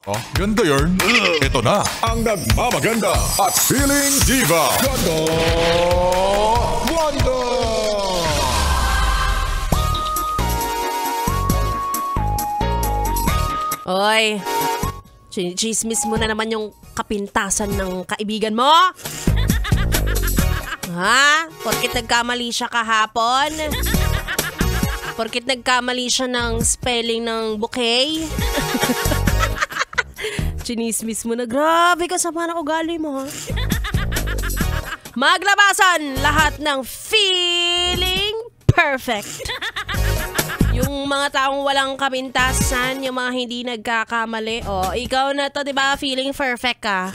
Oh, ganda yarn. Ito na ang nagmamaganda at feeling diva. Ganda Wanda! Oy, chismis mo na naman yung kapintasan ng kaibigan mo? Ha? Porkit nagkamali siya kahapon? Porkit nagkamali siya ng spelling ng bouquet? Chinismis mo na, grabe ka sama ng ugali mo, ha? Maglabasan lahat ng feeling perfect. Yung mga taong walang kapintasan, yung mga hindi nagkakamali. Oh, ikaw na to, 'di ba? Feeling perfect ka.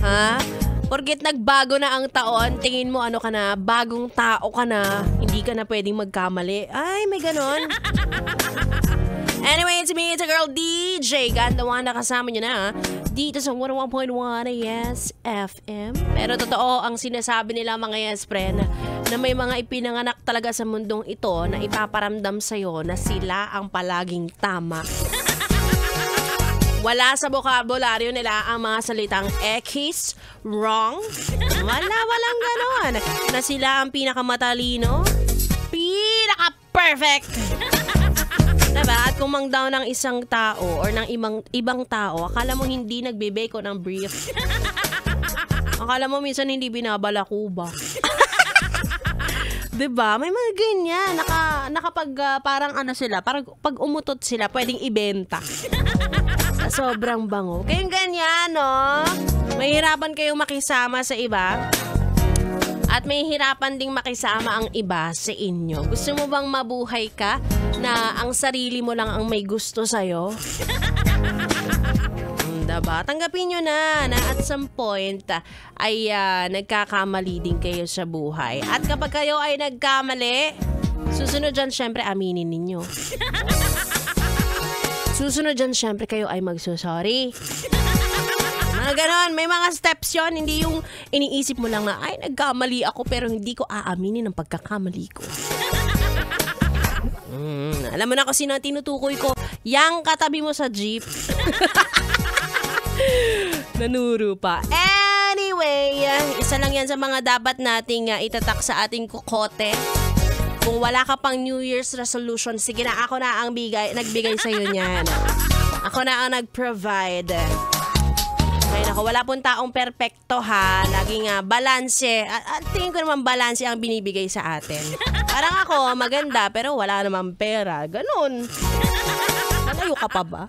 Ha? Porket nagbago na ang taon, tingin mo ano ka na, bagong tao ka na, hindi ka na pwedeng magkamali. Ay, may ganon. Anyway, it's me, it's a girl DJ. Ganda Wanda, kasama nyo na dito sa 101.1 Yes FM. Pero totoo ang sinasabi nila mga yes friend, na may mga ipinanganak talaga sa mundong ito na ipaparamdam sa'yo na sila ang palaging tama. Wala sa bokabularyo nila ang mga salitang X, wrong. Walang ganon. Na sila ang pinakamatalino, pinaka-perfect. Diba? At kung mang-down ng isang tao or ng ibang tao, akala mo hindi nagbebeko ng brief. Akala mo minsan hindi binabalakuba. Diba? May mga ganyan. Nakapag parang ano sila, parang pag umutot sila, pwedeng ibenta. Sa sobrang bango. Kayong ganyan, no? Mahihirapan kayong makisama sa iba. At may hirapan ding makisama ang iba sa inyo. Gusto mo bang mabuhay ka na ang sarili mo lang ang may gusto sa'yo? Diba? Tanggapin nyo na at some point ay nagkakamali din kayo sa buhay. At kapag kayo ay nagkamali, susunod dyan syempre aminin ninyo. Susunod dyan syempre kayo ay magsusorry. Ganon, may mga steps yon, hindi yung iniisip mo lang na, ay, nagkamali ako pero hindi ko aaminin ang pagkakamali ko. Alam mo na kung sino ang tinutukoy ko, yang katabi mo sa jeep. Nanuro pa. Anyway, isa lang yan sa mga dapat nating itatak sa ating kukote. Kung wala ka pang New Year's resolution, sige na, ako na ang nagbigay sa'yo niyan. Ako na ang nag-provide. Ay nako, wala pong taong perpekto ha. Laging balanse. At tingin ko naman balanse ang binibigay sa atin. Parang ako, maganda pero wala namang pera. Ganon. Nalayo ka pa ba?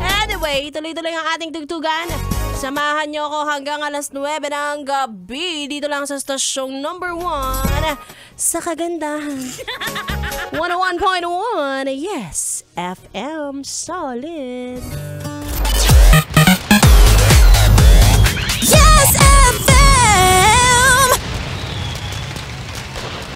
Anyway, tuloy-tuloy ang ating tugtugan. Samahan nyo ako hanggang alas 9 ng gabi. Dito lang sa stasyong number 1 sa kagandahan. 101.1 Yes FM Solid.